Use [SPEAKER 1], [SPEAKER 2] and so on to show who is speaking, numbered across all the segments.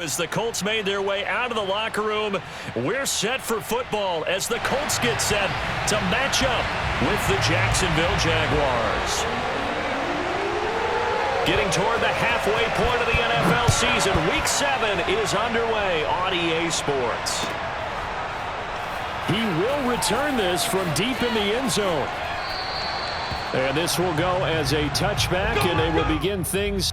[SPEAKER 1] As the Colts made their way out of the locker room, we're set for football as the Colts get set to match up with the Jacksonville Jaguars. Getting toward the halfway point of the NFL season, Week 7 is underway on EA Sports.
[SPEAKER 2] He will return this from deep in the end zone. And this will go as a touchback, and they will begin things.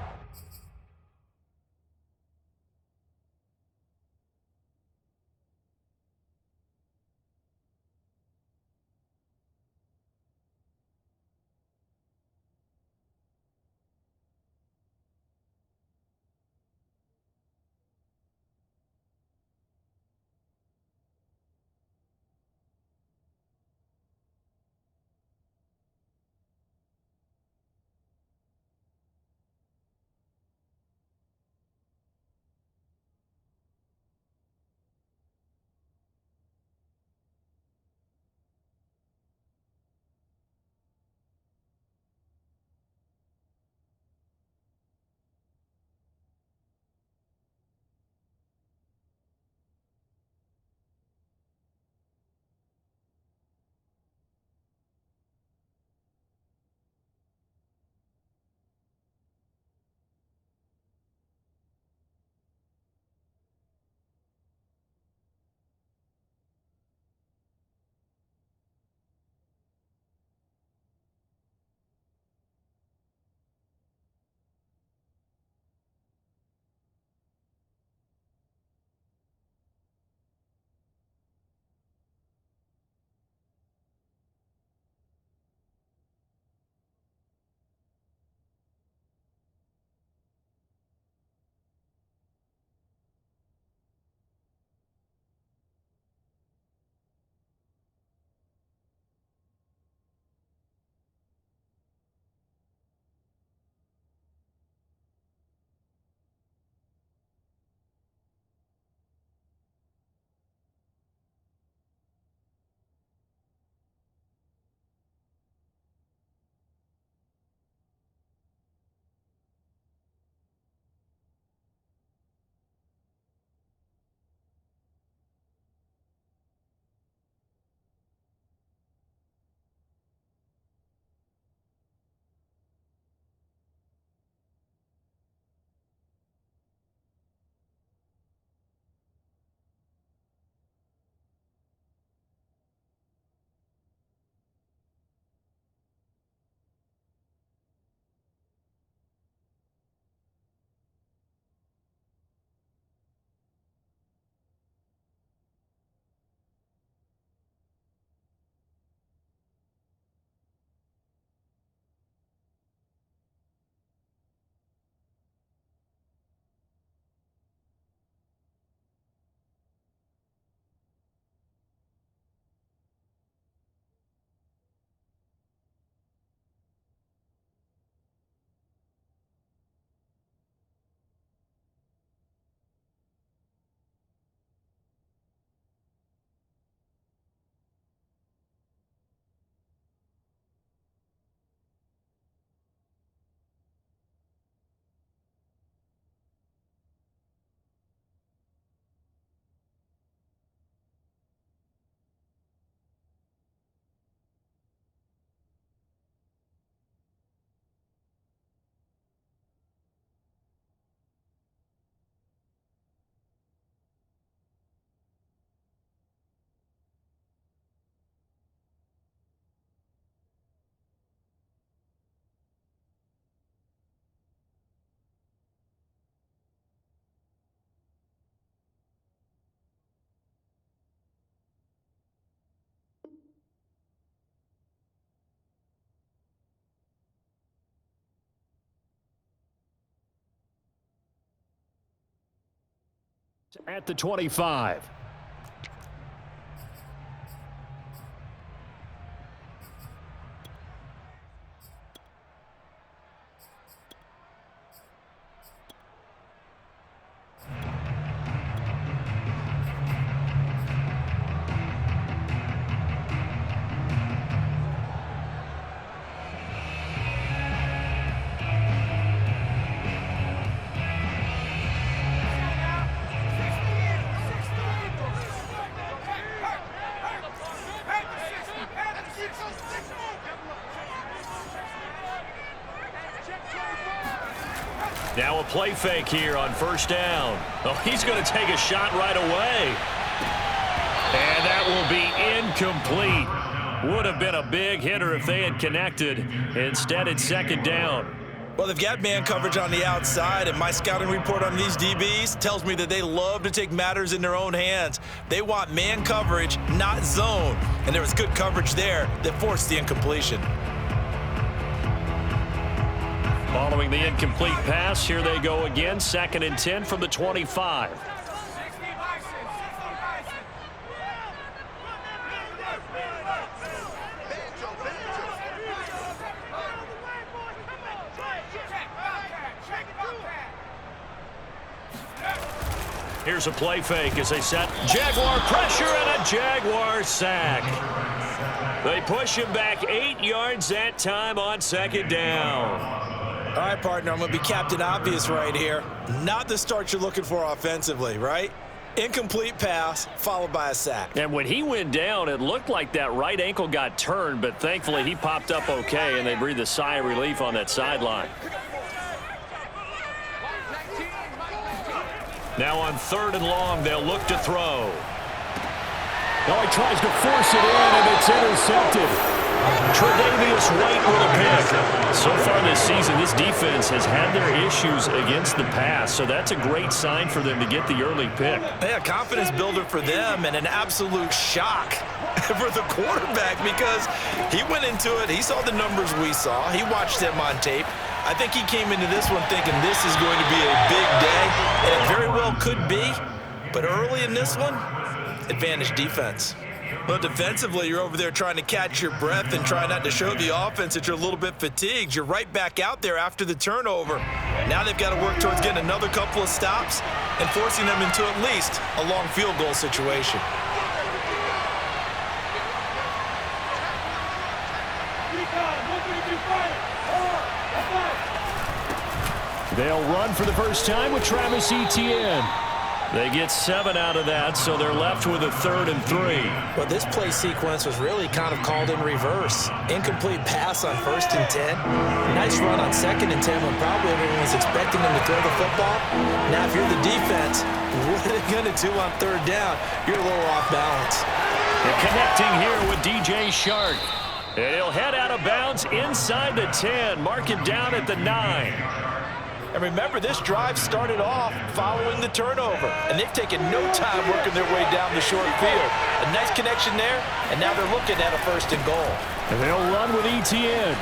[SPEAKER 2] At the 25.
[SPEAKER 1] Now a play fake here on first down. Oh, he's going to take a shot right away. And that will be incomplete. Would have been a big hitter if they had connected. Instead, it's second down.
[SPEAKER 3] Well, they've got man coverage on the outside, and my scouting report on these DBs tells me that they love to take matters in their own hands. They want man coverage, not zone. And there was good coverage there that forced the incompletion.
[SPEAKER 1] Following the incomplete pass, here they go again. 2nd and 10 from the 25. Here's a play fake as they set Jaguar pressure and a Jaguar sack. They push him back 8 yards that time on second down.
[SPEAKER 3] All right, partner, I'm going to be Captain Obvious right here. Not the start you're looking for offensively, right? Incomplete pass followed by a sack.
[SPEAKER 1] And when he went down, it looked like that right ankle got turned, but thankfully he popped up okay, and they breathed a sigh of relief on that sideline. Now on 3rd and long, they'll look to throw.
[SPEAKER 2] Oh, he tries to force it in, and it's intercepted.
[SPEAKER 1] Tre'Davious White with a pick. So far this season, this defense has had their issues against the pass, so that's a great sign for them to get the early pick.
[SPEAKER 3] Yeah, confidence builder for them and an absolute shock for the quarterback because he went into it. He saw the numbers we saw. He watched them on tape. I think he came into this one thinking this is going to be a big day, and it very well could be. But early in this one, advantage defense. Well, defensively, you're over there trying to catch your breath and try not to show the offense that you're a little bit fatigued. You're right back out there after the turnover. Now they've got to work towards getting another couple of stops and forcing them into at least a long field goal situation.
[SPEAKER 2] They'll run for the first time with Travis Etienne.
[SPEAKER 1] They get 7 out of that, so they're left with a 3rd and 3.
[SPEAKER 3] Well, this play sequence was really kind of called in reverse. Incomplete pass on 1st and 10. Nice run on 2nd and 10 when probably everyone was expecting them to throw the football. Now, if you're the defense, what are they going to do on 3rd down? You're a little off balance.
[SPEAKER 1] They're connecting here with DJ Shark. And he'll head out of bounds inside the 10. Mark him down at the 9.
[SPEAKER 3] And remember, this drive started off following the turnover, and they've taken no time working their way down the short field. A nice connection there, and now they're looking at a 1st and goal.
[SPEAKER 2] And they'll run with Etienne.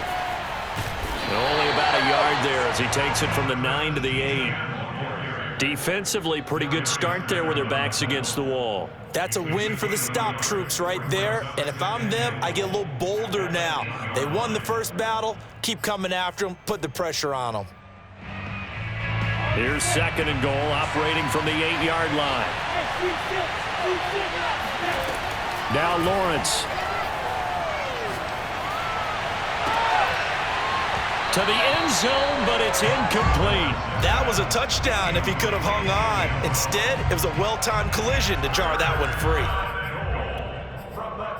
[SPEAKER 1] Only about a yard there as he takes it from the 9 to the 8. Defensively, pretty good start there with their backs against the wall.
[SPEAKER 3] That's a win for the stop troops right there, and if I'm them, I get a little bolder now. They won the first battle, keep coming after them, put the pressure on them.
[SPEAKER 1] Here's 2nd and goal, operating from the 8-yard line.
[SPEAKER 2] Now Lawrence.
[SPEAKER 1] To the end zone, but it's incomplete.
[SPEAKER 3] That was a touchdown if he could have hung on. Instead, it was a well-timed collision to jar that one free.
[SPEAKER 1] From the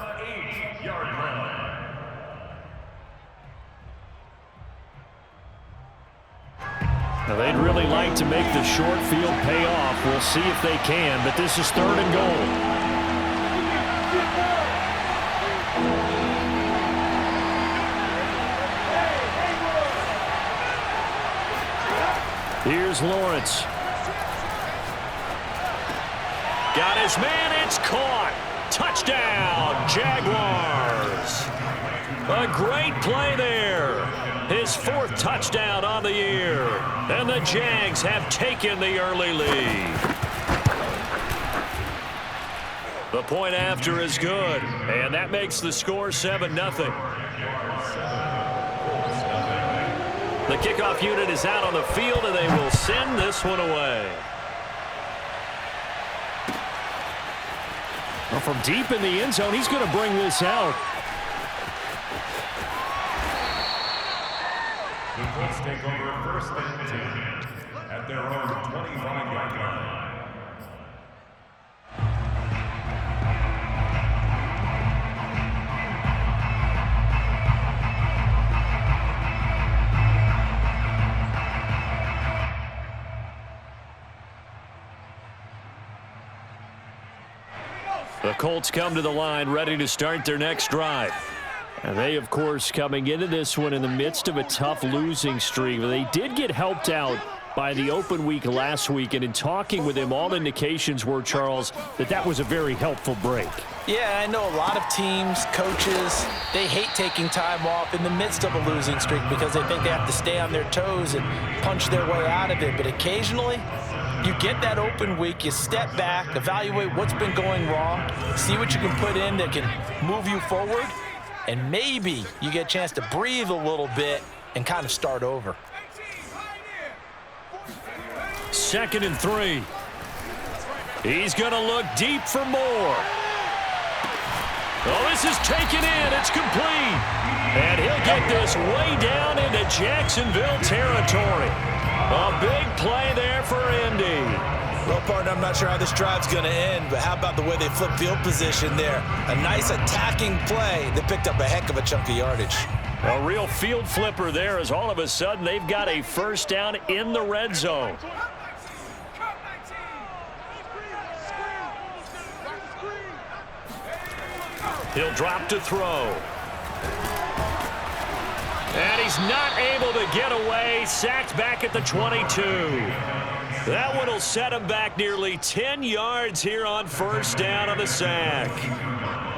[SPEAKER 1] 8-yard line.
[SPEAKER 2] Now, they'd really like to make the short field pay off. We'll see if they can, but this is 3rd and goal. Here's Lawrence.
[SPEAKER 1] Got his man, it's caught. Touchdown, Jaguars. A great play there. His 4th touchdown on the year. And the Jags have taken the early lead. The point after is good. And that makes the score 7-0. The kickoff unit is out on the field, and they will send this one away.
[SPEAKER 2] Well, from deep in the end zone, he's going to bring this out.
[SPEAKER 4] The Colts take over 1st and 10 at their own 25-yard line.
[SPEAKER 2] The Colts come to the line ready to start their next drive. And they, of course, coming into this one in the midst of a tough losing streak. They did get helped out by the open week last week, and in talking with him, all indications were, Charles, that was a very helpful break.
[SPEAKER 3] Yeah, I know a lot of teams, coaches, they hate taking time off in the midst of a losing streak because they think they have to stay on their toes and punch their way out of it. But occasionally, you get that open week, you step back, evaluate what's been going wrong, see what you can put in that can move you forward, and maybe you get a chance to breathe a little bit and kind of start over.
[SPEAKER 2] 2nd and 3. He's going to look deep for more. Oh, this is taken in. It's complete. And he'll get this way down into Jacksonville territory. A big play there for Indy.
[SPEAKER 3] Well, partner, I'm not sure how this drive's going to end, but how about the way they flip field position there? A nice attacking play that picked up a heck of a chunk of yardage.
[SPEAKER 2] A real field flipper there as all of a sudden they've got a first down in the red zone. He'll drop to throw. And he's not able to get away. Sacked back at the 22. That one will set him back nearly 10 yards here on first down on the sack.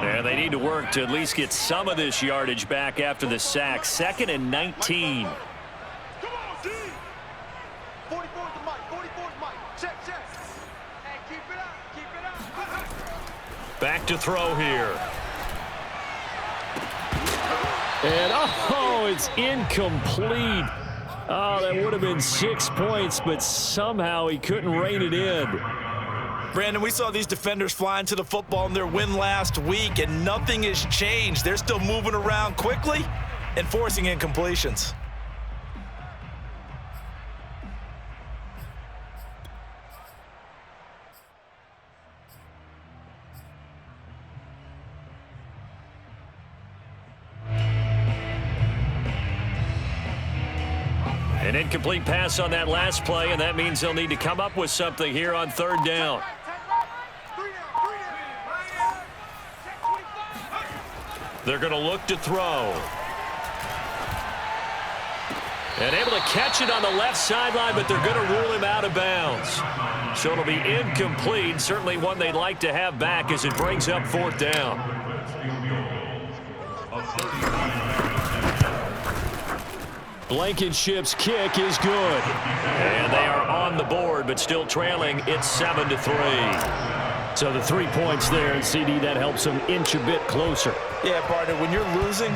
[SPEAKER 2] And they need to work to at least get some of this yardage back after the sack. 2nd and 19.
[SPEAKER 5] Come on, D. 44 is the mic. 44 is the mic. Check. Hey, keep it up.
[SPEAKER 2] Back to throw here. And, it's incomplete. Oh, that would have been 6 points, but somehow he couldn't rein it in.
[SPEAKER 3] Brandon, we saw these defenders flying to the football in their win last week, and nothing has changed. They're still moving around quickly and forcing incompletions.
[SPEAKER 2] An incomplete pass on that last play, and that means they'll need to come up with something here on 3rd down. They're going to look to throw. And able to catch it on the left sideline, but they're going to rule him out of bounds. So it'll be incomplete, certainly one they'd like to have back as it brings up 4th down. Blankenship's kick is good. And they are on the board, but still trailing. It's 7-3. So the 3 points there, and CD, that helps them inch a bit closer.
[SPEAKER 3] Yeah, partner, when you're losing,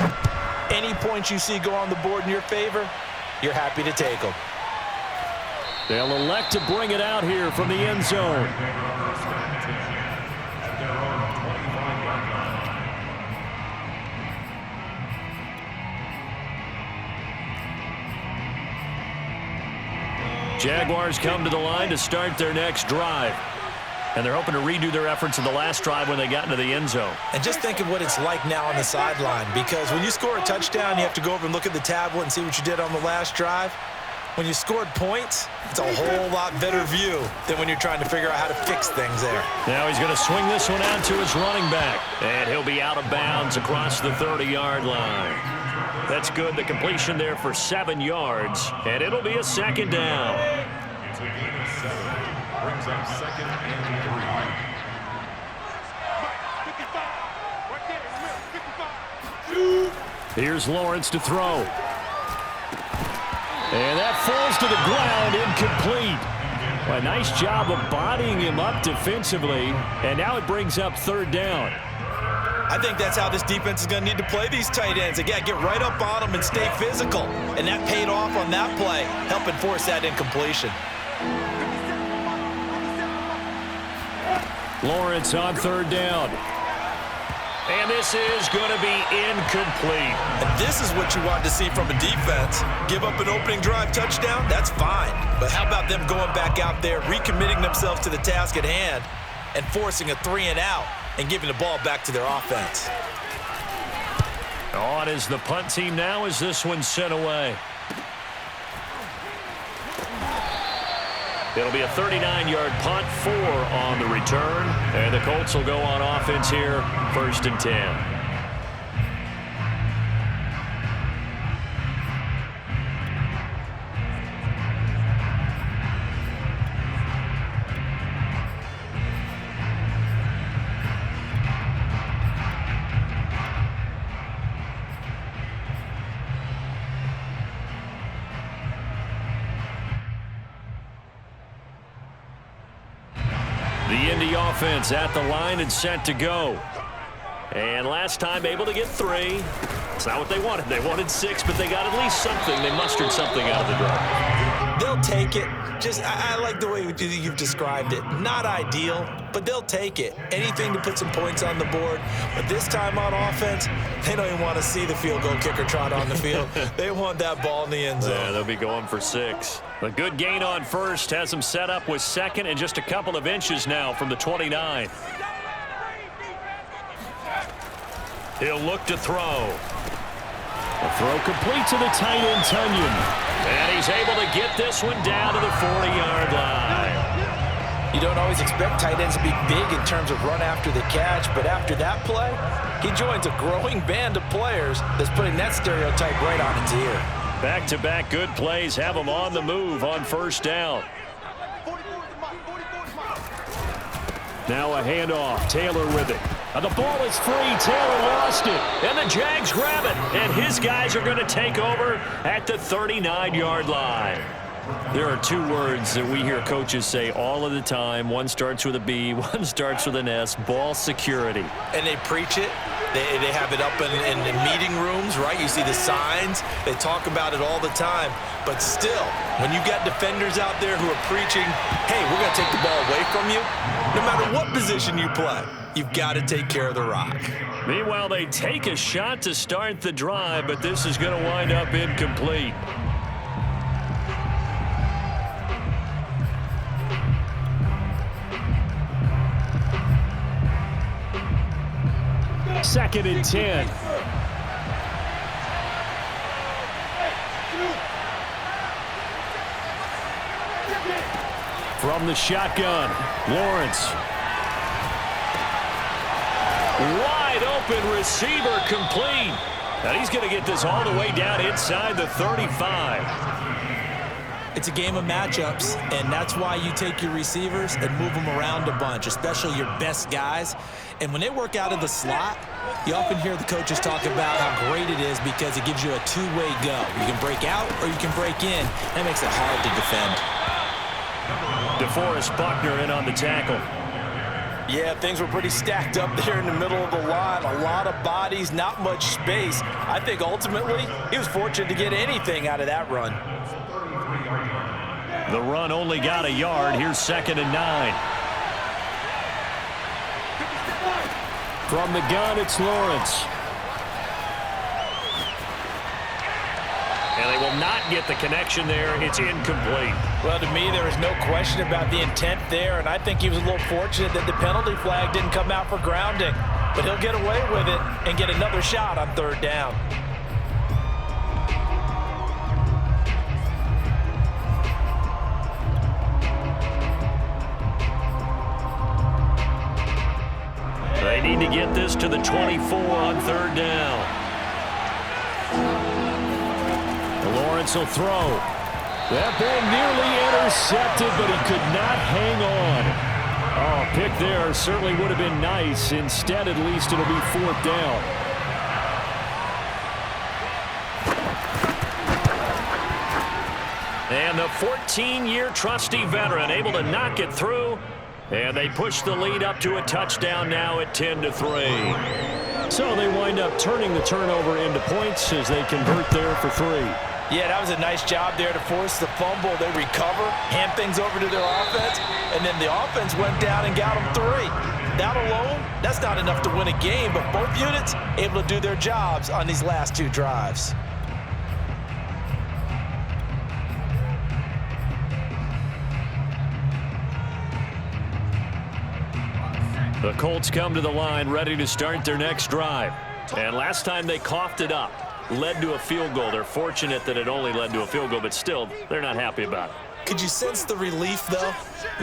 [SPEAKER 3] any points you see go on the board in your favor, you're happy to take them.
[SPEAKER 2] They'll elect to bring it out here from the end zone. Jaguars come to the line to start their next drive. And they're hoping to redo their efforts in the last drive when they got into the end zone.
[SPEAKER 3] And just think of what it's like now on the sideline, because when you score a touchdown, you have to go over and look at the tablet and see what you did on the last drive. When you scored points, it's a whole lot better view than when you're trying to figure out how to fix things there.
[SPEAKER 2] Now he's going to swing this one out to his running back. And he'll be out of bounds across the 30-yard line. That's good. The completion there for 7 yards. And it'll be a 2nd down.
[SPEAKER 4] It's a gain of 7. Brings up 2nd and 3.
[SPEAKER 2] Here's Lawrence to throw. And that falls to the ground, incomplete. Well, a nice job of bodying him up defensively. And now it brings up 3rd down.
[SPEAKER 3] I think that's how this defense is going to need to play these tight ends. Again, get right up on them and stay physical. And that paid off on that play, helping force that incompletion.
[SPEAKER 2] Lawrence on 3rd down. And this is going to be incomplete.
[SPEAKER 3] And this is what you want to see from a defense. Give up an opening drive touchdown, that's fine. But how about them going back out there, recommitting themselves to the task at hand, and forcing a 3-and-out and giving the ball back to their offense.
[SPEAKER 2] On is the punt team now as this one's sent away.
[SPEAKER 1] It'll be a 39-yard punt, 4 on the return. And the Colts will go on offense here, 1st and 10. The Indy offense at the line and set to go. And last time able to get 3. It's not what they wanted. They wanted 6, but they got at least something. They mustered something out of the drive.
[SPEAKER 3] They'll take it. I like the way you've described it. Not ideal, but they'll take it. Anything to put some points on the board. But this time on offense, they don't even want to see the field goal kicker trot on the field. They want that ball in the end zone.
[SPEAKER 1] Yeah, they'll be going for 6. A good gain on first has them set up with 2nd and just a couple of inches now from the 29. He'll look to throw. The throw complete to the tight end, Tunyon. And he's able to get this one down to the 40-yard line.
[SPEAKER 3] You don't always expect tight ends to be big in terms of run after the catch, but after that play, he joins a growing band of players that's putting that stereotype right on its ear.
[SPEAKER 1] Back-to-back good plays have him on the move on 1st down. Now a handoff. Taylor with it. The ball is free. Taylor lost it. And the Jags grab it. And his guys are going to take over at the 39-yard line. There are 2 words that we hear coaches say all of the time. One starts with a B, one starts with an S. Ball security.
[SPEAKER 3] And they preach it. They have it up in meeting rooms, right? You see the signs. They talk about it all the time. But still, when you got defenders out there who are preaching, hey, we're going to take the ball away from you, no matter what position you play, you've got to take care of the rock.
[SPEAKER 1] Meanwhile, they take a shot to start the drive, but this is going to wind up incomplete. Second and 10. From the shotgun, Lawrence. Wide open receiver complete. And he's going to get this all the way down inside the 35.
[SPEAKER 3] It's a game of matchups, and that's why you take your receivers and move them around a bunch, especially your best guys. And when they work out of the slot, you often hear the coaches talk about how great it is because it gives you a 2-way go. You can break out or you can break in. That makes it hard to defend.
[SPEAKER 1] DeForest Buckner in on the tackle.
[SPEAKER 3] Yeah, things were pretty stacked up there in the middle of the line. A lot of bodies, not much space. I think ultimately he was fortunate to get anything out of that run.
[SPEAKER 1] The run only got a yard. Here's 2nd and 9. From the gun, it's Lawrence. And they will not get the connection there. It's incomplete.
[SPEAKER 3] Well, to me, there was no question about the intent there, and I think he was a little fortunate that the penalty flag didn't come out for grounding. But he'll get away with it and get another shot on 3rd down.
[SPEAKER 1] They need to get this to the 24 on 3rd down. Lawrence will throw. That ball nearly intercepted, but he could not hang on. Oh, pick there certainly would have been nice. Instead, at least it'll be 4th down. And the 14-year trusty veteran able to knock it through. And they push the lead up to a touchdown now at 10-3. So they wind up turning the turnover into points as they convert there for 3.
[SPEAKER 3] Yeah, that was a nice job there to force the fumble. They recover, hand things over to their offense, and then the offense went down and got them 3. That alone, that's not enough to win a game, but both units able to do their jobs on these last 2 drives.
[SPEAKER 1] The Colts come to the line ready to start their next drive. And last time they coughed it up, led to a field goal. They're fortunate that it only led to a field goal, but still, they're not happy about it.
[SPEAKER 3] Could you sense the relief, though,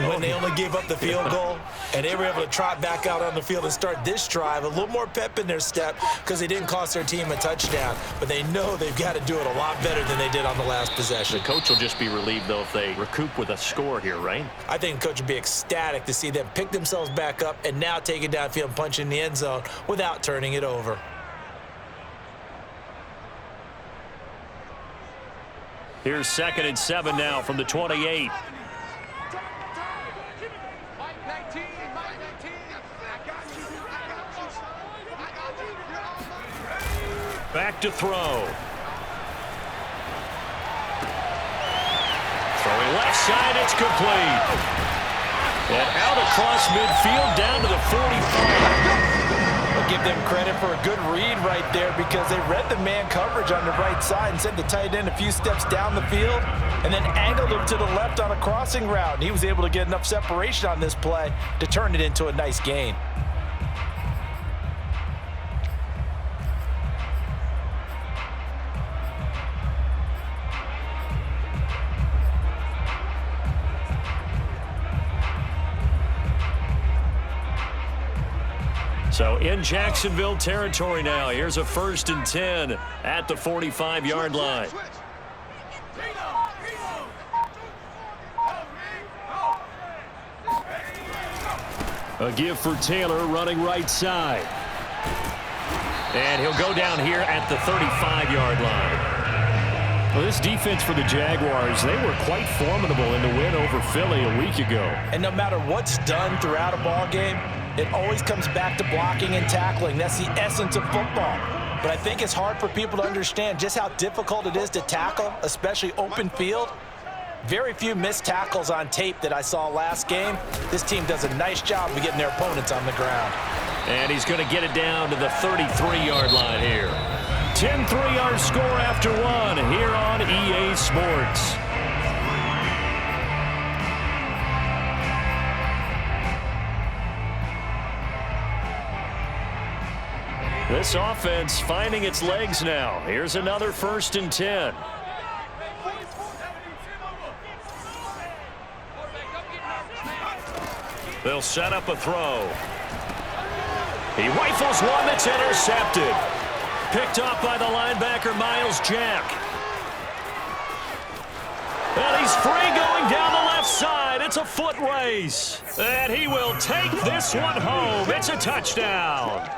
[SPEAKER 3] when they only gave up the field goal and they were able to trot back out on the field and start this drive? A little more pep in their step because they didn't cost their team a touchdown, but they know they've got to do it a lot better than they did on the last possession.
[SPEAKER 2] The coach will just be relieved, though, if they recoup with a score here, right?
[SPEAKER 3] I think the coach would be ecstatic to see them pick themselves back up and now take it downfield and punch in the end zone without turning it over.
[SPEAKER 2] Here's 2nd and 7 now from the 28. Back to throw. Throwing left side, it's complete. And out across midfield down to the 45.
[SPEAKER 3] I'll give them credit for a good read right there because they read the man coverage on the right side and sent the tight end a few steps down the field and then angled him to the left on a crossing route. And he was able to get enough separation on this play to turn it into a nice gain.
[SPEAKER 2] So in Jacksonville territory now. Here's a 1st and 10 at the 45-yard line. A give for Taylor running right side. And he'll go down here at the 35-yard line. Well, this defense for the Jaguars, they were quite formidable in the win over Philly a week ago.
[SPEAKER 3] And no matter what's done throughout a ball game, it always comes back to blocking and tackling. That's the essence of football. But I think it's hard for people to understand just how difficult it is to tackle, especially open field. Very few missed tackles on tape that I saw last game. This team does a nice job of getting their opponents on the ground.
[SPEAKER 2] And he's going to get it down to the 33-yard line here. 10 3-yard score after one here on EA Sports. This offense finding its legs now. Here's another 1st and 10. They'll set up a throw. He rifles one that's intercepted. Picked off by the linebacker, Miles Jack. And he's free going down the left side. It's a foot race. And he will take this one home. It's a touchdown.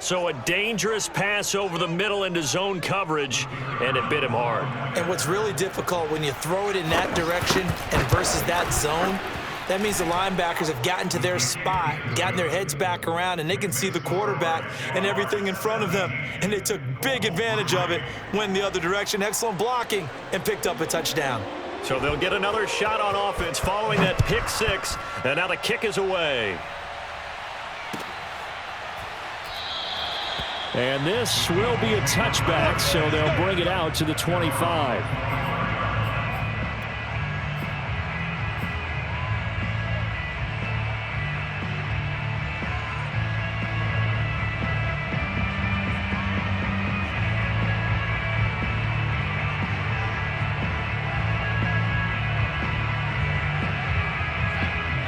[SPEAKER 2] So a dangerous pass over the middle into zone coverage, and it bit him hard.
[SPEAKER 3] And what's really difficult when you throw it in that direction and versus that zone, that means the linebackers have gotten to their spot, gotten their heads back around, and they can see the quarterback and everything in front of them. And they took big advantage of it, went the other direction, excellent blocking, and picked up a touchdown.
[SPEAKER 2] So they'll get another shot on offense following that pick six, and now the kick is away. And this will be a touchback, so they'll bring it out to the 25.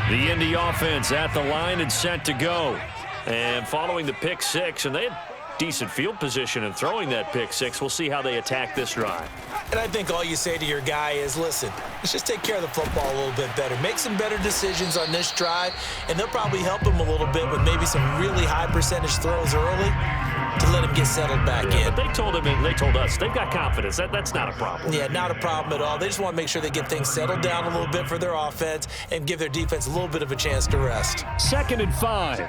[SPEAKER 2] The Indy offense at the line and set to go. And following the pick six, and they had decent field position and throwing that pick six. We'll see how they attack this drive.
[SPEAKER 3] And I think all you say to your guy is, listen, let's just take care of the football a little bit better. Make some better decisions on this drive, and they'll probably help him a little bit with maybe some really high percentage throws early to let him get settled back in.
[SPEAKER 2] But they told him and they told us they've got confidence. That's not a problem.
[SPEAKER 3] Yeah, not a problem at all. They just want to make sure they get things settled down a little bit for their offense and give their defense a little bit of a chance to rest.
[SPEAKER 2] 2nd and 5.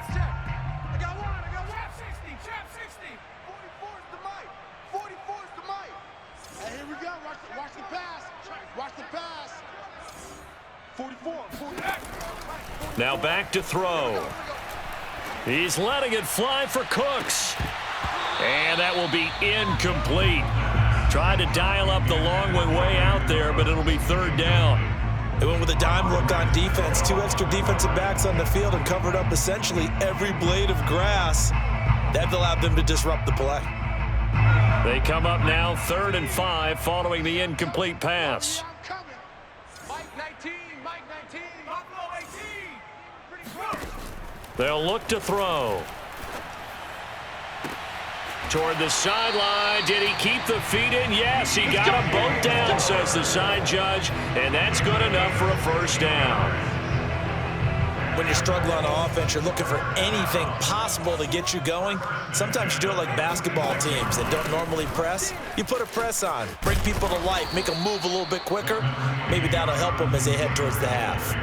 [SPEAKER 2] Now back to throw. He's letting it fly for Cooks. And that will be incomplete. Tried to dial up the long one way out there, but it'll be 3rd down.
[SPEAKER 3] They went with a dime look on defense. 2 extra defensive backs on the field and covered up essentially every blade of grass. That allowed them to disrupt the play.
[SPEAKER 1] They come up now 3rd and 5 following the incomplete pass.
[SPEAKER 5] Mike 19, Mike 19. Buffalo 18. Pretty close.
[SPEAKER 1] They'll look to throw. Toward the sideline. Did he keep the feet in? Yes, he got them both down, says the side judge, and that's good enough for a first down.
[SPEAKER 3] When you're struggling on offense, you're looking for anything possible to get you going. Sometimes you do it like basketball teams that don't normally press. You put a press on, bring people to life, make them move a little bit quicker. Maybe that'll help them as they head towards the half.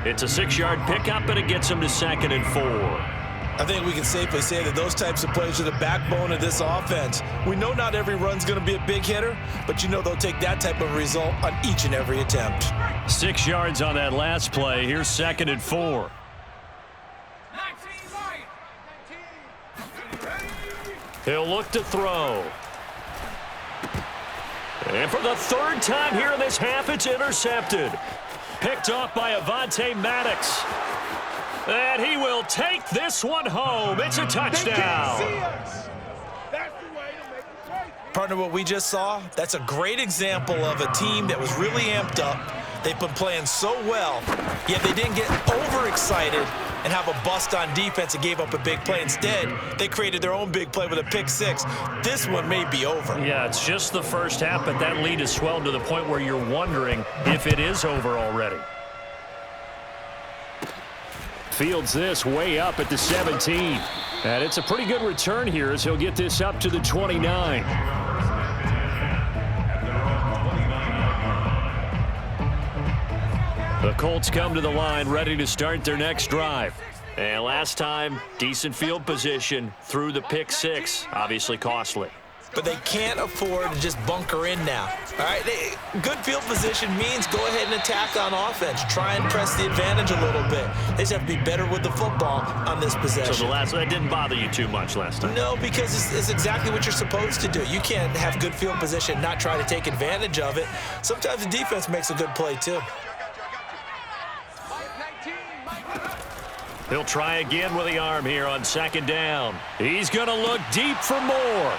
[SPEAKER 1] It's a 6-yard pickup, and it gets them to 2nd and 4.
[SPEAKER 3] I think we can safely say that those types of plays are the backbone of this offense. We know not every run's going to be a big hitter, but you know they'll take that type of result on each and every attempt.
[SPEAKER 1] 6 yards on that last play. Here's 2nd and 4. He'll look to throw. And for the 3rd time here in this half, it's intercepted. Picked off by Avonte Maddox. And he will take this one home. It's a touchdown.
[SPEAKER 3] Partner, what we just saw, that's a great example of a team that was really amped up. They've been playing so well, yet they didn't get overexcited and have a bust on defense and gave up a big play. Instead, they created their own big play with a pick 6. This one may be over.
[SPEAKER 1] Yeah, it's just the first half, but that lead has swelled to the point where you're wondering if it is over already. Fields this way up at the 17. And it's a pretty good return here as he'll get this up to the 29. The Colts come to the line ready to start their next drive. And last time, decent field position through the pick 6. Obviously costly.
[SPEAKER 3] But they can't afford to just bunker in now. All right, good field position means go ahead and attack on offense. Try and press the advantage a little bit. They just have to be better with the football on this possession.
[SPEAKER 1] So that didn't bother you too much last time?
[SPEAKER 3] No, because it's exactly what you're supposed to do. You can't have good field position and not try to take advantage of it. Sometimes the defense makes a good play, too.
[SPEAKER 1] He'll try again with the arm here on 2nd down. He's going to look deep for more.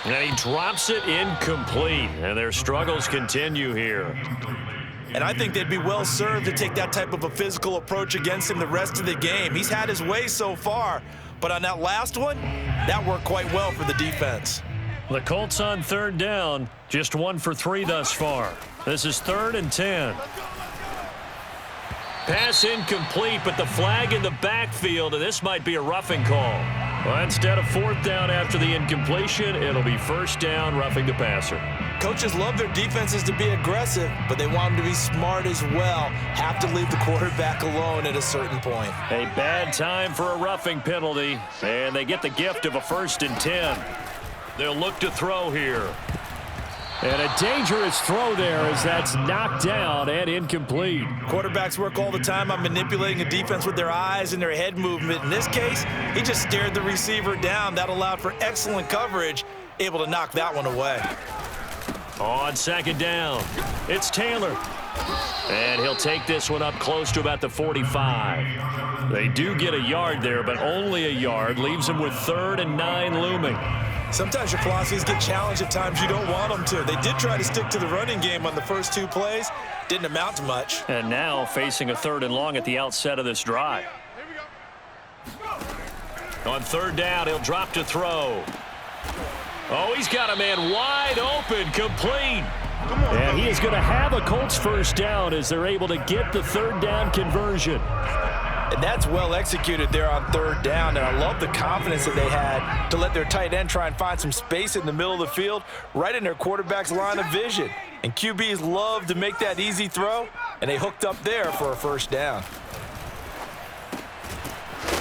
[SPEAKER 1] And he drops it incomplete. And their struggles continue here.
[SPEAKER 3] And I think they'd be well served to take that type of a physical approach against him the rest of the game. He's had his way so far. But on that last one, that worked quite well for the defense.
[SPEAKER 1] The Colts on 3rd down. Just 1 for 3 thus far. This is 3rd and 10. Pass incomplete, but the flag in the backfield, and this might be a roughing call. Well, instead of 4th down after the incompletion, it'll be 1st down, roughing the passer.
[SPEAKER 3] Coaches love their defenses to be aggressive, but they want them to be smart as well. Have to leave the quarterback alone at a certain point.
[SPEAKER 1] A bad time for a roughing penalty, and they get the gift of a 1st and 10. They'll look to throw here. And a dangerous throw there as that's knocked down and incomplete.
[SPEAKER 3] Quarterbacks work all the time on manipulating a defense with their eyes and their head movement. In this case, he just stared the receiver down. That allowed for excellent coverage, able to knock that one away.
[SPEAKER 1] On 2nd down, it's Taylor. And he'll take this one up close to about the 45. They do get a yard there, but only a yard. Leaves them with 3rd and 9 looming.
[SPEAKER 3] Sometimes your philosophies get challenged at times you don't want them to. They did try to stick to the running game on the first 2 plays. Didn't amount to much.
[SPEAKER 1] And now facing a 3rd and long at the outset of this drive. On 3rd down, he'll drop to throw. Oh, he's got a man wide open, complete. And he is going to have a Colts 1st down as they're able to get the 3rd down conversion.
[SPEAKER 3] And that's well executed there on 3rd down. And I love the confidence that they had to let their tight end try and find some space in the middle of the field, right in their quarterback's line of vision. And QBs love to make that easy throw, and they hooked up there for a 1st down.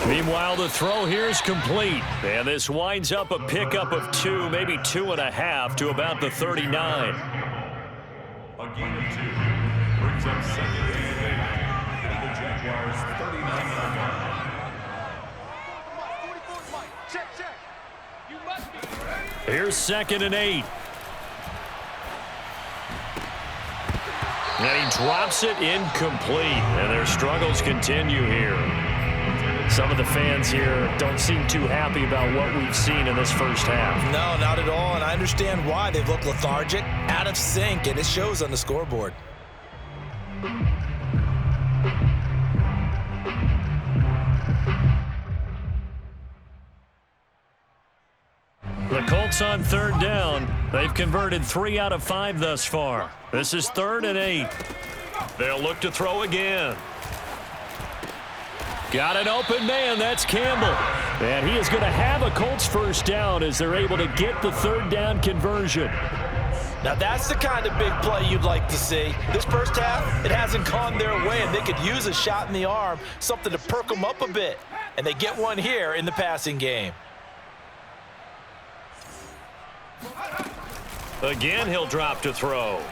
[SPEAKER 1] Meanwhile, the throw here is complete. And this winds up a pickup of 2, maybe 2.5 to about the 39.
[SPEAKER 4] A gain of 2 brings up 2nd and 8 at the Jaguars' 39-yard line.
[SPEAKER 5] Check, check. You must be ready.
[SPEAKER 1] Here's 2nd and 8. And he drops it incomplete. And their struggles continue here.
[SPEAKER 2] Some of the fans here don't seem too happy about what we've seen in this first half.
[SPEAKER 3] No, not at all, and I understand why. They've looked lethargic, out of sync, and it shows on the scoreboard.
[SPEAKER 2] The Colts on third down. They've converted 3 out of 5 thus far. This is 3rd and 8. They'll look to throw again. Got an open man. That's Campbell. And he is going to have a Colts first down as they're able to get the 3rd down conversion.
[SPEAKER 3] Now that's the kind of big play you'd like to see. This first half, it hasn't gone their way, and they could use a shot in the arm, something to perk them up a bit. And they get one here in the passing game.
[SPEAKER 2] Again, he'll drop to throw.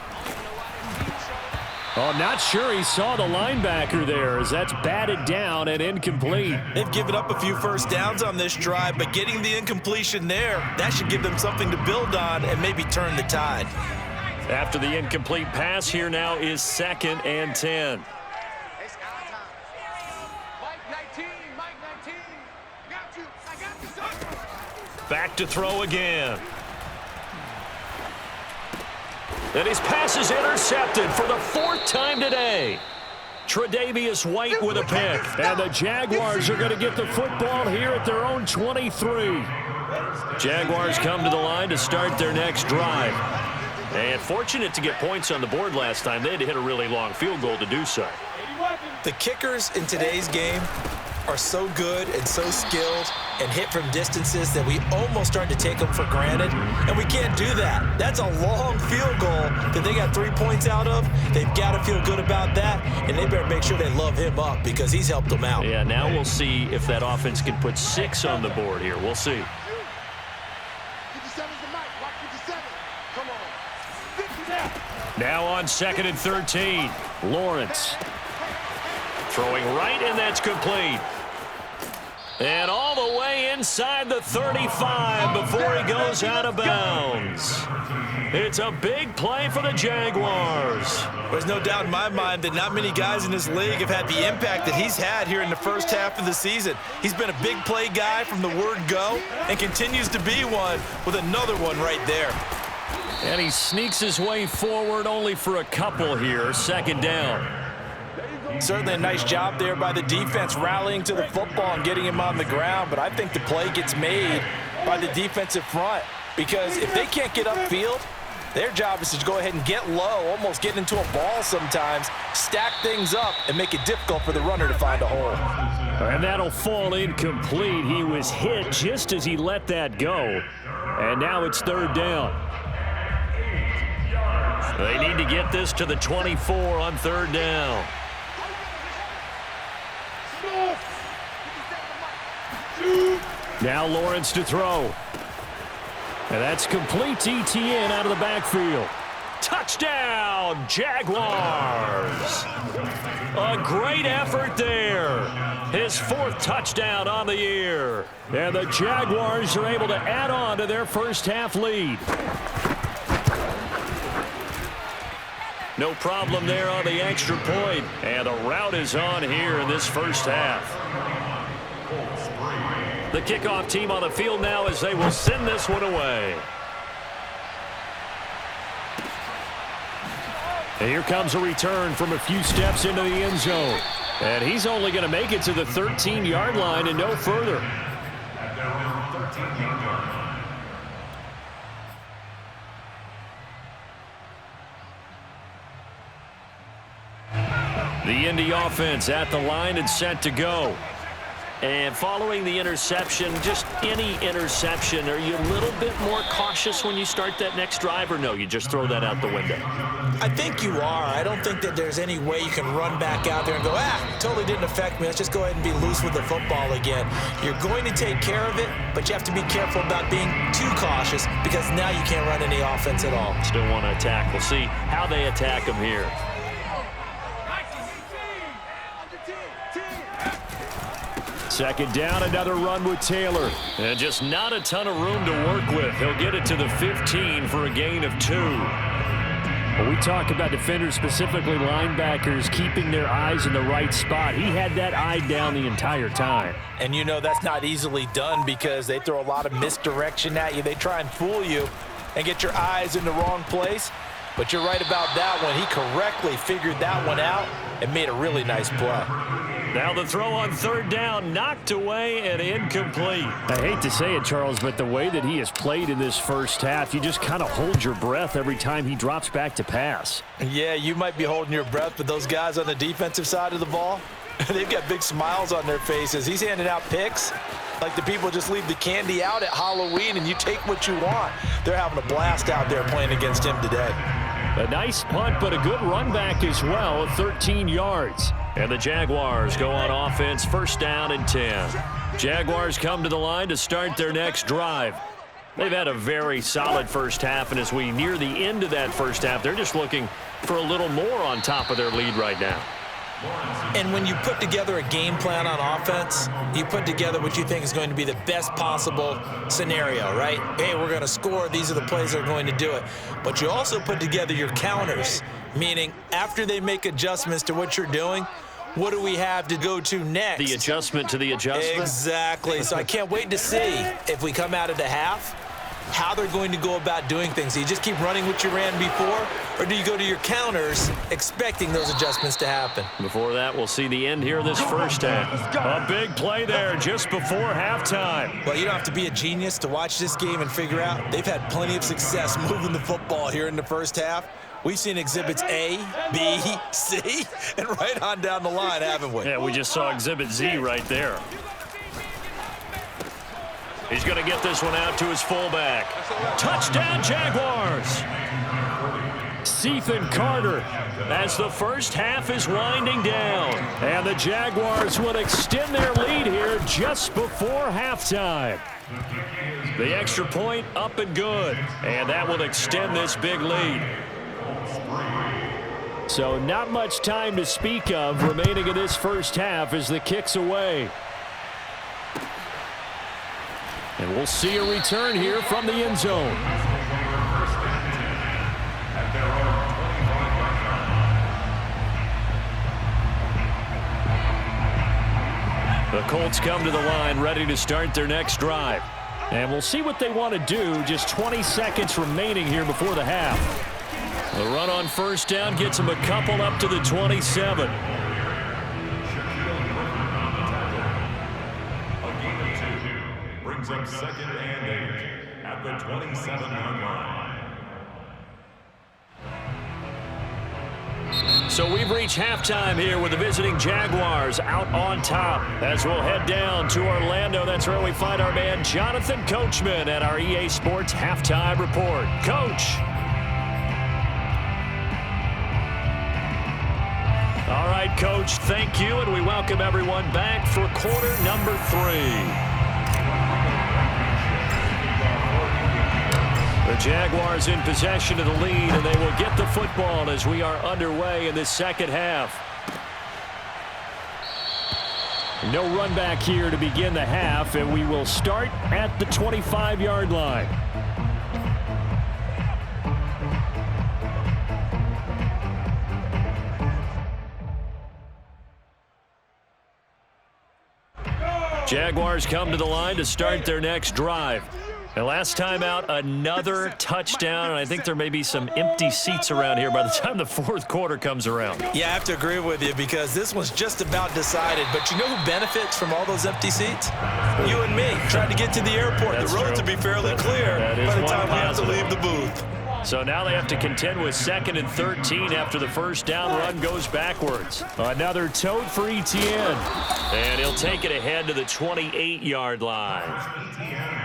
[SPEAKER 2] Oh, not sure he saw the linebacker there as that's batted down and incomplete.
[SPEAKER 3] They've given up a few first downs on this drive, but getting the incompletion there, that should give them something to build on and maybe turn the tide.
[SPEAKER 2] After the incomplete pass, here now is 2nd and 10.
[SPEAKER 5] It's our time. Mike 19, Mike 19. I got you, son.
[SPEAKER 2] Back to throw again. And his pass is intercepted for the 4th time today. Tre'Davious White with a pick. And the Jaguars are going to get the football here at their own 23. Jaguars come to the line to start their next drive. And fortunate to get points on the board last time. They had to hit a really long field goal to do so.
[SPEAKER 3] The kickers in today's game are so good and so skilled and hit from distances that we almost start to take them for granted, and we can't do that. That's a long field goal that they got 3 points out of. They've got to feel good about that, and they better make sure they love him up because he's helped them out.
[SPEAKER 2] Yeah, now we'll see if that offense can put 6 on the board here. We'll see.
[SPEAKER 5] 57's the mic. Watch 57. Come on. 50 now.
[SPEAKER 2] Now on 2nd and 13, Lawrence. Throwing right, and that's complete. And all the way inside the 35 before he goes out of bounds. It's a big play for the Jaguars.
[SPEAKER 3] There's no doubt in my mind that not many guys in this league have had the impact that he's had here in the first half of the season. He's been a big play guy from the word go and continues to be one with another one right there.
[SPEAKER 2] And he sneaks his way forward only for a couple here. 2nd down.
[SPEAKER 3] Certainly a nice job there by the defense rallying to the football and getting him on the ground, but I think the play gets made by the defensive front because if they can't get upfield, their job is to go ahead and get low, almost get into a ball sometimes, stack things up, and make it difficult for the runner to find a hole.
[SPEAKER 2] And that'll fall incomplete. He was hit just as he let that go. And now it's 3rd down. They need to get this to the 24 on 3rd down. Now Lawrence to throw. And that's complete to ETN out of the backfield. Touchdown, Jaguars. A great effort there. His 4th touchdown on the year. And the Jaguars are able to add on to their first half lead. No problem there on the extra point. And the route is on here in this first half. The kickoff team on the field now as they will send this one away. And here comes a return from a few steps into the end zone. And he's only going to make it to the 13-yard line and no further. The Indy offense at the line and set to go. And following the interception, just any interception, are you a little bit more cautious when you start that next drive, or no, you just throw that out the window?
[SPEAKER 3] I think you are. I don't think that there's any way you can run back out there and go, totally didn't affect me. Let's just go ahead and be loose with the football again. You're going to take care of it, but you have to be careful about being too cautious because now you can't run any offense at all.
[SPEAKER 2] Still want to attack. We'll see how they attack him here. 2nd down, another run with Taylor. And just not a ton of room to work with. He'll get it to the 15 for a gain of 2. When we talk about defenders, specifically linebackers, keeping their eyes in the right spot, he had that eye down the entire time.
[SPEAKER 3] And you know that's not easily done because they throw a lot of misdirection at you. They try and fool you and get your eyes in the wrong place. But you're right about that one. He correctly figured that one out and made a really nice play.
[SPEAKER 1] Now the throw on third down, knocked away and incomplete.
[SPEAKER 2] I hate to say it, Charles, but the way that he has played in this first half, you just kind of hold your breath every time he drops back to pass.
[SPEAKER 3] Yeah, you might be holding your breath, but those guys on the defensive side of the ball, they've got big smiles on their faces. He's handing out picks like the people just leave the candy out at Halloween and you take what you want. They're having a blast out there playing against him today.
[SPEAKER 2] A nice punt, but a good run back as well at 13 yards.
[SPEAKER 1] And the Jaguars go on offense, first down and 10. Jaguars come to the line to start their next drive. They've had a very solid first half, and as we near the end of that first half, they're just looking for a little more on top of their lead right now.
[SPEAKER 3] And when you put together a game plan on offense, you put together what you think is going to be the best possible scenario, right? Hey, we're going to score. These are the plays that are going to do it. But you also put together your counters, meaning after they make adjustments to what you're doing, what do we have to go to next?
[SPEAKER 1] The adjustment to the adjustment?
[SPEAKER 3] Exactly. So I can't wait to see if we come out of the half, how they're going to go about doing things. Do you just keep running what you ran before, or do you go to your counters expecting those adjustments to happen?
[SPEAKER 1] Before that, we'll see the end here of this first half. A big play there just before halftime.
[SPEAKER 3] Well, you don't have to be a genius to watch this game and figure out they've had plenty of success moving the football here in the first half. We've seen exhibits A, B, C, and right on down the line, haven't we?
[SPEAKER 1] Yeah, we just saw exhibit Z right there. He's going to get this one out to his fullback. Touchdown, Jaguars! Ethan Carter as the first half is winding down.
[SPEAKER 2] And the Jaguars will extend their lead here just before halftime.
[SPEAKER 1] The extra point up and good. And that will extend this big lead.
[SPEAKER 2] So not much time to speak of remaining in this first half as the kick's away. And we'll see a return here from the end zone.
[SPEAKER 1] The Colts come to the line ready to start their next drive.
[SPEAKER 2] And we'll see what they want to do. Just 20 seconds remaining here before the half.
[SPEAKER 1] The run on first down gets him a couple up to the 27.
[SPEAKER 4] A gain of 2 brings up second and 8 at the 27-yard line.
[SPEAKER 1] So we've reached halftime here with the visiting Jaguars out on top. As we'll head down to Orlando, that's where we find our man Jonathan Coachman at our EA Sports Halftime Report. Coach. All right, Coach, thank you, and we welcome everyone back for quarter number 3. The Jaguars in possession of the lead, and they will get the football as we are underway in this second half.
[SPEAKER 2] No run back here to begin the half, and we will start at the 25-yard line.
[SPEAKER 1] Jaguars come to the line to start their next drive. And last time out, another touchdown, and I think there may be some empty seats around here by the time the fourth quarter comes around.
[SPEAKER 3] Yeah, I have to agree with you because this one's just about decided. But you know who benefits from all those empty seats? You and me, trying to get to the airport.
[SPEAKER 1] That's
[SPEAKER 3] the roads
[SPEAKER 1] true.
[SPEAKER 3] will be fairly clear by the time we have to leave the booth.
[SPEAKER 1] So now they have to contend with 2nd and 13 after the first down run goes backwards.
[SPEAKER 2] Another tote for Etienne.
[SPEAKER 1] And he'll take it ahead to the 28-yard line.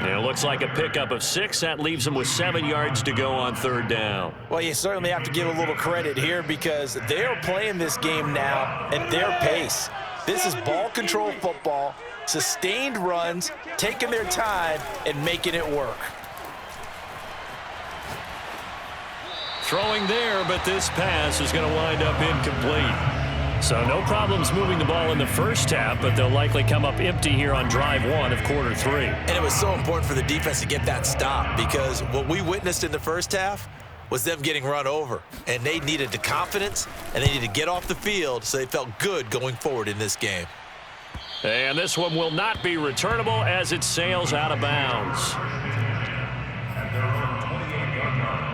[SPEAKER 1] And it looks like a pickup of 6. That leaves him with 7 yards to go on third down.
[SPEAKER 3] Well, you certainly have to give a little credit here because they are playing this game now at their pace. This is ball control football, sustained runs, taking their time, and making it work.
[SPEAKER 1] Throwing there, but this pass is going to wind up incomplete.
[SPEAKER 2] So no problems moving the ball in the first half, but they'll likely come up empty here on drive 1 of quarter 3.
[SPEAKER 3] And it was so important for the defense to get that stop because what we witnessed in the first half was them getting run over, and they needed the confidence, and they needed to get off the field so they felt good going forward in this game.
[SPEAKER 1] And this one will not be returnable as it sails out of bounds.
[SPEAKER 4] And they're on 28-yard line.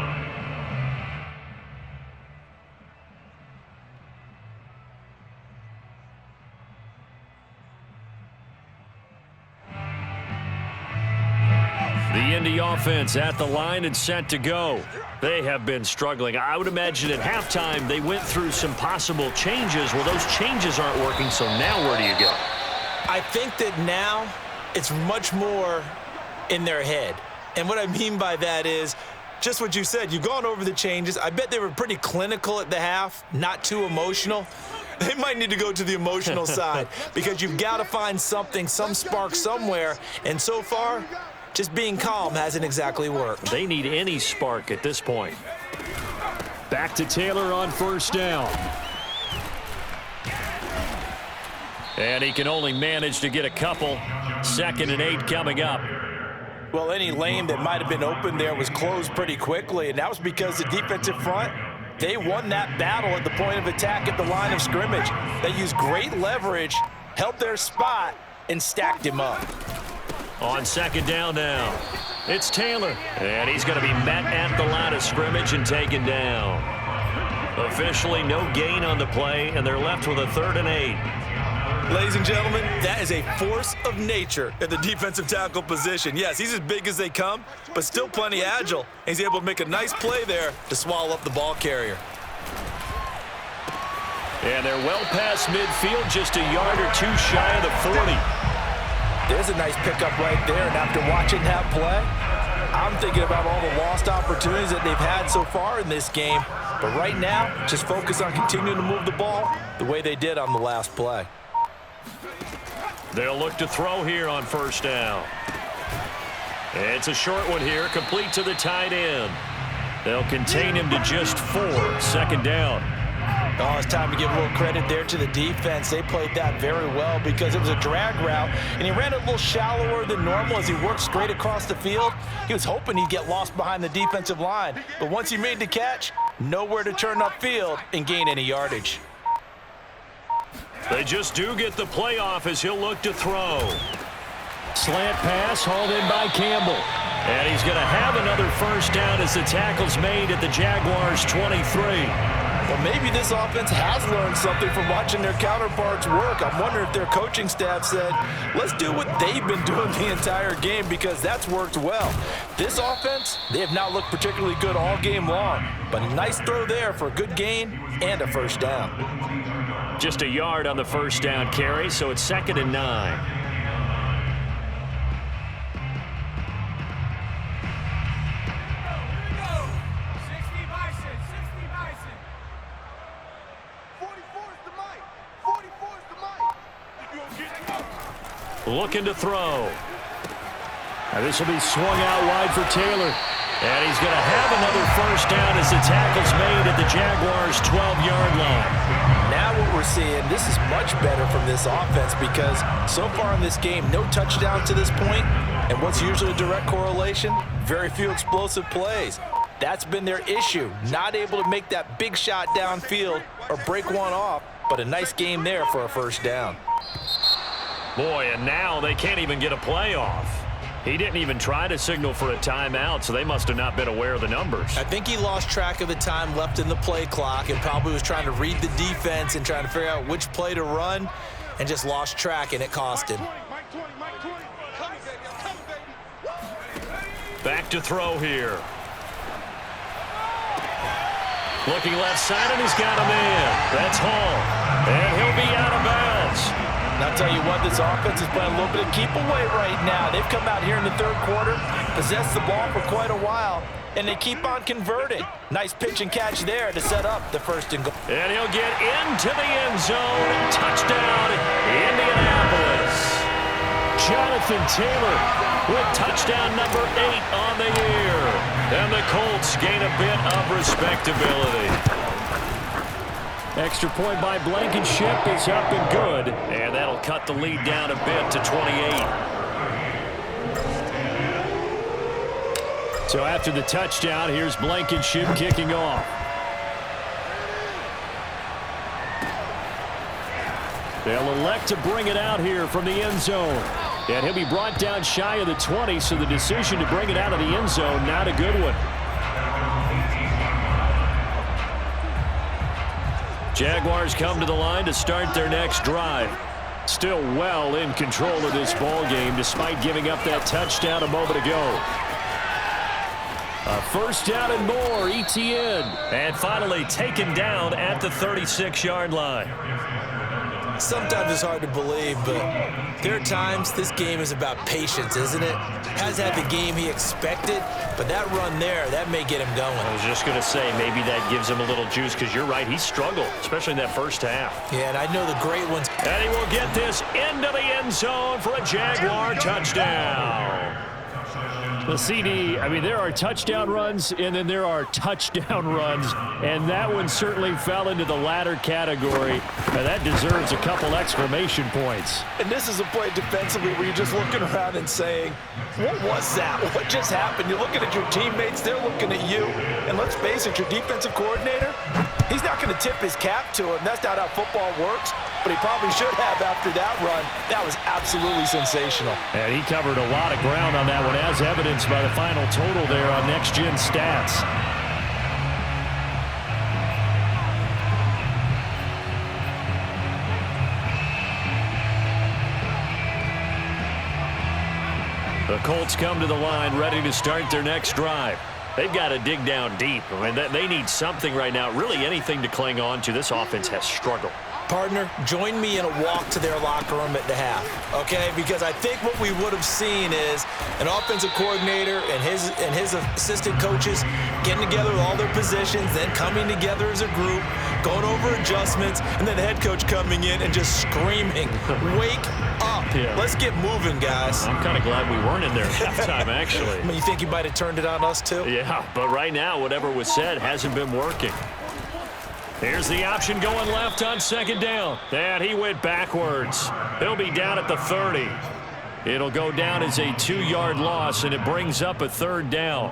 [SPEAKER 1] The Indy offense at the line and set to go. They have been struggling. I would imagine at halftime they went through some possible changes. Well, those changes aren't working, so now where do you go?
[SPEAKER 3] I think that now it's much more in their head. And what I mean by that is just what you said. You've gone over the changes. I bet they were pretty clinical at the half, not too emotional. They might need to go to the emotional side because you've got to find something, some spark somewhere. And so far, just being calm hasn't exactly worked.
[SPEAKER 1] They need any spark at this point. Back to Taylor on first down. And he can only manage to get a couple. 2nd and 8 coming up.
[SPEAKER 3] Well, any lane that might have been open there was closed pretty quickly, and that was because the defensive front, they won that battle at the point of attack at the line of scrimmage. They used great leverage, held their spot, and stacked him up.
[SPEAKER 1] On 2nd down now, it's Taylor. And he's going to be met at the line of scrimmage and taken down. Officially no gain on the play, and they're left with a 3rd and 8.
[SPEAKER 3] Ladies and gentlemen, that is a force of nature at the defensive tackle position. Yes, he's as big as they come, but still plenty agile. He's able to make a nice play there to swallow up the ball carrier.
[SPEAKER 1] And they're well past midfield, just a yard or two shy of the 40.
[SPEAKER 3] There's a nice pickup right there, and after watching that play, I'm thinking about all the lost opportunities that they've had so far in this game. But right now, just focus on continuing to move the ball the way they did on the last play.
[SPEAKER 1] They'll look to throw here on first down. It's a short one here, complete to the tight end. They'll contain him to just 4. 2nd down.
[SPEAKER 3] Oh, it's time to give a little credit there to the defense. They played that very well because it was a drag route, and he ran a little shallower than normal as he worked straight across the field. He was hoping he'd get lost behind the defensive line, but once he made the catch, nowhere to turn upfield and gain any yardage.
[SPEAKER 1] They just do get the play off as he'll look to throw. Slant pass hauled in by Campbell. And he's going to have another first down as the tackle's made at the Jaguars' 23.
[SPEAKER 3] Well, maybe this offense has learned something from watching their counterparts work. I'm wondering if their coaching staff said, let's do what they've been doing the entire game because that's worked well. This offense, they have not looked particularly good all game long, but a nice throw there for a good gain and a first down.
[SPEAKER 1] Just a yard on the first down carry, so it's 2nd and 9. Looking to throw. Now this will be swung out wide for Taylor. And he's going to have another first down as the tackle's made at the Jaguars' 12-yard line.
[SPEAKER 3] Now what we're seeing, this is much better from this offense because so far in this game, no touchdowns to this point. And what's usually a direct correlation? Very few explosive plays. That's been their issue, not able to make that big shot downfield or break one off, but a nice game there for a first down.
[SPEAKER 1] Boy, and now they can't even get a play off. He didn't even try to signal for a timeout, so they must have not been aware of the numbers.
[SPEAKER 3] I think he lost track of the time left in the play clock and probably was trying to read the defense and trying to figure out which play to run and just lost track, and it cost him.
[SPEAKER 1] Back to throw here. Looking left side, and he's got a man. That's Hall, and he'll be out of bounds.
[SPEAKER 3] And I'll tell you what, this offense is playing a little bit of keep away right now. They've come out here in the third quarter, possessed the ball for quite a while, and they keep on converting. Nice pitch and catch there to set up the first and goal.
[SPEAKER 1] And he'll get into the end zone. Touchdown, Indianapolis. Jonathan Taylor with touchdown number 8 on the year. And the Colts gain a bit of respectability. Extra point by Blankenship is up and good. And that'll cut the lead down a bit to 28. So after the touchdown, here's Blankenship kicking off. They'll elect to bring it out here from the end zone. And he'll be brought down shy of the 20, so the decision to bring it out of the end zone, not a good one. Jaguars come to the line to start their next drive. Still well in control of this ball game despite giving up that touchdown a moment ago. A first down and more, ETN. And finally taken down at the 36-yard line.
[SPEAKER 3] Sometimes it's hard to believe, but there are times this game is about patience, isn't it? Hasn't had the game he expected, but that run there, that may get him going.
[SPEAKER 2] I was just going to say, maybe that gives him a little juice, because you're right, he struggled, especially in that first half.
[SPEAKER 3] Yeah, and I know the great ones.
[SPEAKER 2] And he will get this into the end zone for a Jaguar touchdown.
[SPEAKER 1] The CD, I mean, there are touchdown runs, and then there are touchdown runs, and that one certainly fell into the latter category, and that deserves a couple exclamation points.
[SPEAKER 3] And this is a play defensively where you're just looking around and saying, what was that? What just happened? You're looking at your teammates, they're looking at you, and let's face it, your defensive coordinator, he's not going to tip his cap to him. That's not how football works, but he probably should have after that run. That was absolutely sensational.
[SPEAKER 1] And he covered a lot of ground on that one, as evidenced by the final total there on Next Gen Stats. The Colts come to the line ready to start their next drive. They've got to dig down deep. I mean, they need something right now, really anything to cling on to. This offense has struggled.
[SPEAKER 3] Partner, join me in a walk to their locker room at the half, okay? Because I think what we would have seen is an offensive coordinator and his assistant coaches getting together with all their positions, then coming together as a group, going over adjustments, and then the head coach coming in and just screaming, wake up. Yeah. Let's get moving, guys.
[SPEAKER 2] I'm kind of glad we weren't in there at halftime, actually.
[SPEAKER 3] I mean, you think he might have turned it on us, too?
[SPEAKER 2] Yeah, but right now, whatever was said hasn't been working. Here's the option going left on second down. And he went backwards. He'll be down at the 30. It'll go down as a 2-yard loss, and it brings up a third down.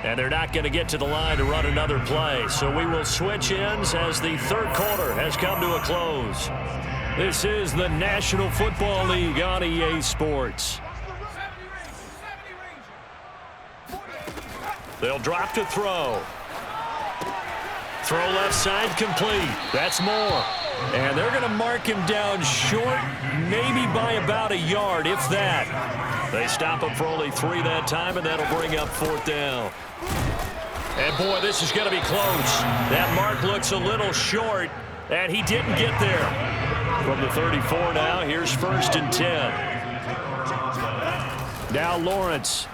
[SPEAKER 2] And they're not going to get to the line to run another play. So we will switch ends as the third quarter has come to a close. This is the National Football League on EA Sports. They'll drop to throw. Throw left side complete. That's more. And they're going to mark him down short, maybe by about a yard, if that. They stop him for only 3 that time, and that'll bring up fourth down. And, boy, this is going to be close. That mark looks a little short, and he didn't get there. From the 34 now, here's 1st and 10. Now Lawrence.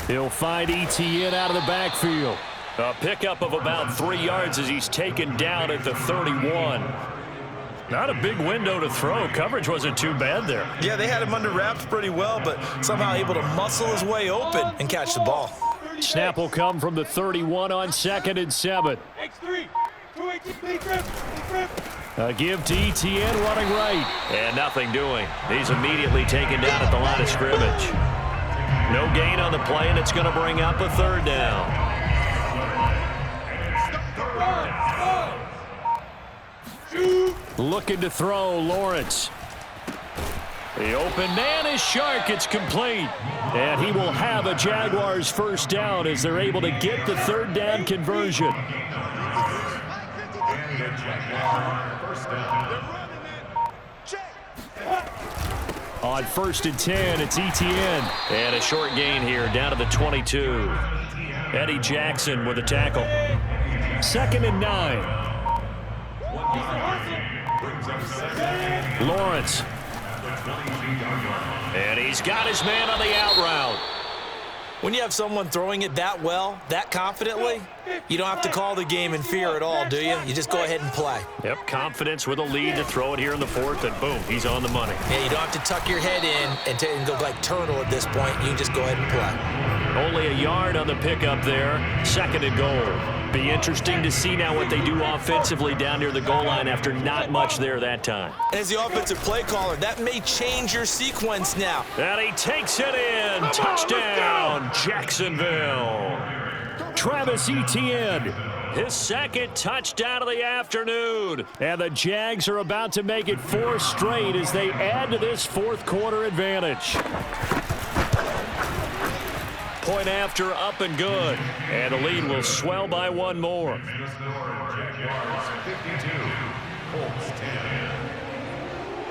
[SPEAKER 2] He'll find ETN out of the backfield. A pickup of about 3 yards as he's taken down at the 31. Not a big window to throw. Coverage wasn't too bad there.
[SPEAKER 3] Yeah, they had him under wraps pretty well, but somehow able to muscle his way open and catch the ball.
[SPEAKER 1] Snap will come from the 31 on 2nd and 7. A give to ETN running right.
[SPEAKER 2] And nothing doing. He's immediately taken down at the line of scrimmage. No gain on the play, and it's going to bring up a third down.
[SPEAKER 1] Looking to throw, Lawrence. The open man is Shark. It's complete. And he will have a Jaguars first down as they're able to get the third down conversion. On 1st and 10, it's ETN.
[SPEAKER 2] And a short gain here down to the 22. Eddie Jackson with a tackle.
[SPEAKER 1] 2nd and 9. Lawrence.
[SPEAKER 2] And he's got his man on the out route.
[SPEAKER 3] When you have someone throwing it that well, that confidently, you don't have to call the game in fear at all, do you? You just go ahead and play.
[SPEAKER 2] Yep, confidence with a lead to throw it here in the 4th, and boom, he's on the money.
[SPEAKER 3] Yeah, you don't have to tuck your head in and go like turtle at this point. You can just go ahead and play.
[SPEAKER 2] Only a yard on the pickup there. 2nd and goal. Be interesting to see now what they do offensively down near the goal line after not much there that time.
[SPEAKER 3] As the offensive play caller, that may change your sequence now.
[SPEAKER 2] And he takes it in. Touchdown, Jacksonville. Travis Etienne, his 2nd touchdown of the afternoon. And the Jags are about to make it 4 straight as they add to this 4th quarter advantage. Point after, up and good. And the lead will swell by 1 more.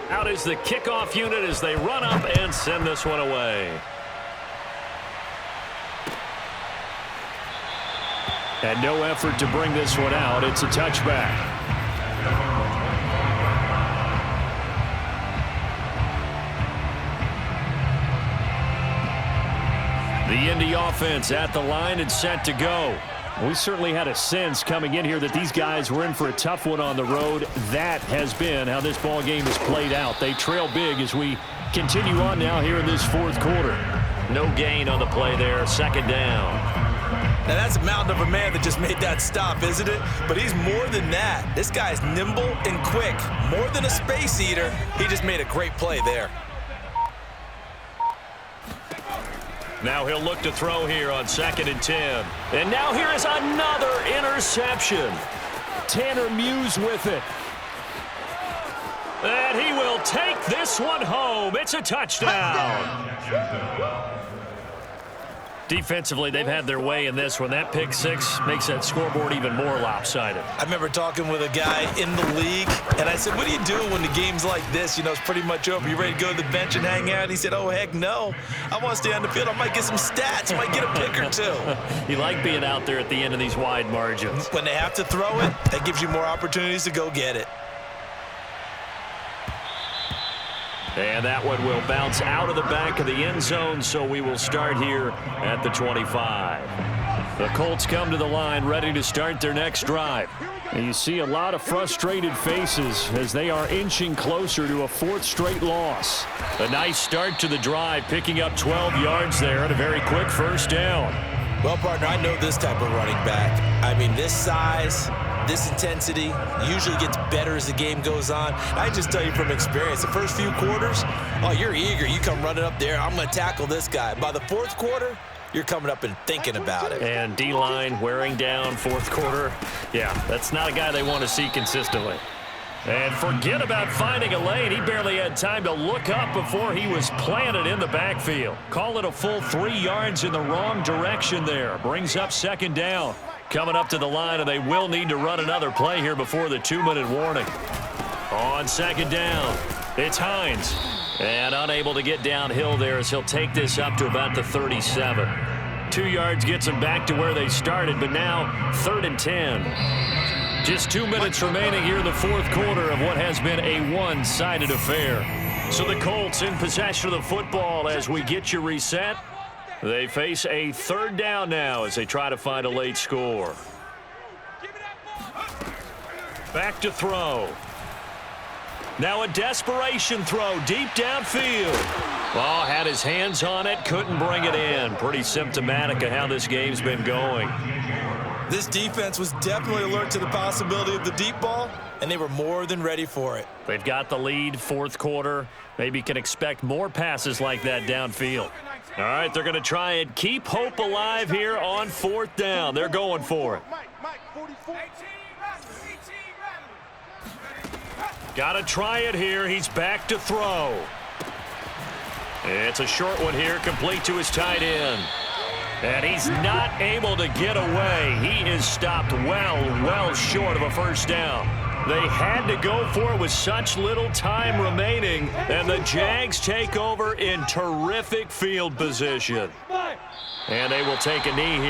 [SPEAKER 2] Out is the kickoff unit as they run up and send this one away. And no effort to bring this one out. It's a touchback. The Indy offense at the line and set to go. We certainly had a sense coming in here that these guys were in for a tough one on the road. That has been how this ball game has played out. They trail big as we continue on now here in this 4th quarter. No gain on the play there. 2nd down.
[SPEAKER 3] Now, that's a mountain of a man that just made that stop, isn't it? But he's more than that. This guy's nimble and quick. More than a space eater. He just made a great play there.
[SPEAKER 2] Now he'll look to throw here on 2nd and 10. And now here is another interception. Tanner Muse with it. And he will take this one home. It's a touchdown. Defensively, they've had their way in this one. That pick 6 makes that scoreboard even more lopsided.
[SPEAKER 3] I remember talking with a guy in the league, and I said, what do you do when the game's like this? You know, it's pretty much over. You ready to go to the bench and hang out? He said, oh, heck no. I want to stay on the field. I might get some stats. I might get a pick or 2.
[SPEAKER 2] You like being out there at the end of these wide margins.
[SPEAKER 3] When they have to throw it, that gives you more opportunities to go get it.
[SPEAKER 2] And that one will bounce out of the back of the end zone, so we will start here at the 25. The Colts come to the line ready to start their next drive. And you see a lot of frustrated faces as they are inching closer to a 4th straight loss. A nice start to the drive, picking up 12 yards there and a very quick 1st down.
[SPEAKER 3] Well, partner, I know this type of running back. I mean, this size, this intensity usually gets better as the game goes on. I just tell you from experience, the first few quarters, oh, you're eager. You come running up there, I'm going to tackle this guy. By the 4th quarter, you're coming up and thinking about it.
[SPEAKER 2] And D-line wearing down 4th quarter. Yeah, that's not a guy they want to see consistently. And forget about finding a lane. He barely had time to look up before he was planted in the backfield. Call it a full 3 yards in the wrong direction there. Brings up 2nd down. Coming up to the line, and they will need to run another play here before the 2-minute warning. On 2nd down, it's Hines. And unable to get downhill there as he'll take this up to about the 37. 2 yards gets them back to where they started, but now 3rd and 10. Just 2 minutes remaining here in the 4th quarter of what has been a one-sided affair. So the Colts in possession of the football as we get you reset. They face a 3rd down now as they try to find a late score. Back to throw. Now a desperation throw deep downfield. Oh, had his hands on it, couldn't bring it in. Pretty symptomatic of how this game's been going.
[SPEAKER 3] This defense was definitely alert to the possibility of the deep ball, and they were more than ready for it.
[SPEAKER 2] They've got the lead, 4th quarter. Maybe can expect more passes like that downfield. All right, they're going to try and keep hope alive here on 4th down. They're going for it. Got to try it here. He's back to throw. It's a short one here, complete to his tight end. And he's not able to get away. He is stopped well short of a 1st down. They had to go for it with such little time remaining, and the Jags take over in terrific field position. And they will take a knee here.